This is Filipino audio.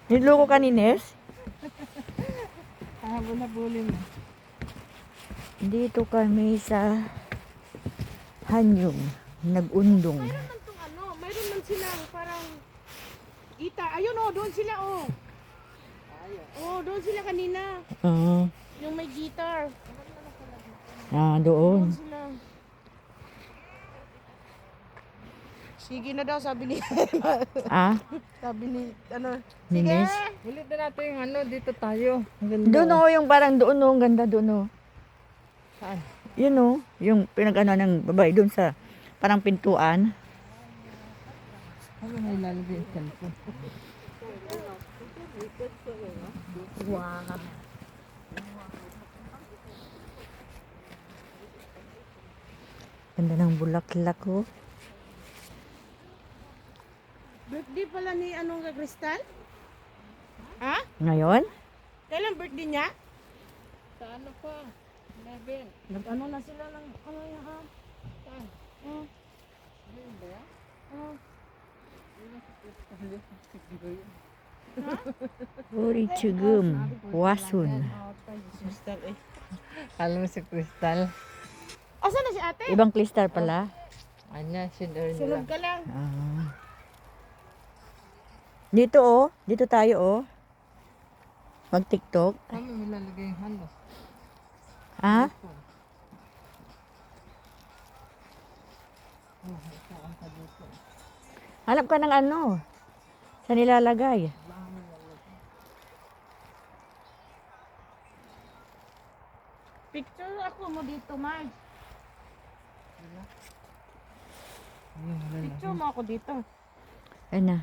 Niloko ka ni Nes? Habol-habulin mo. Dito kami sa Hanyong, nag-undong. Mayroon man tong ano, mayroon man silang parang gita. Ayun oh, doon sila oh. Oh, doon sila kanina. Ah, Yung may guitar. doon. Doon sila. Sige na daw, sabi ni Ah, sabi ni ano. ni Sige. Nes? Ulit na natin yung ano, dito tayo. Ang ganda. Doon oh, yung parang doon oh, ang ganda doon oh. Saan? Yun oh, yung pinag-ano ng babae doon sa parang pintuan. Ano may lalagay yung cellphone? Wow. Ganda ng bulaklak oh. Birthday pala ni anong Crystal? Ha? Ngayon? Kailan birthday niya? Sa ano pa? 11. Nag-ano na sila ng ano yan ha? Saan? Oh. Yun ba yan? Oh. Uri Chugum, Wasun. Crystal eh. Kala mo si Crystal. Asan na si ate? Ibang kristal pala. Anya, sinur Sunod nila. ka lang. Ah. Dito oh, dito tayo oh. Mag-TikTok. Kami may lalagay yung halo. Ha? Hanap ka ng ano? Sa nilalagay. Picture ako mo dito, Marge. Ayun, wala na. Picture mo ako dito. Ayun na.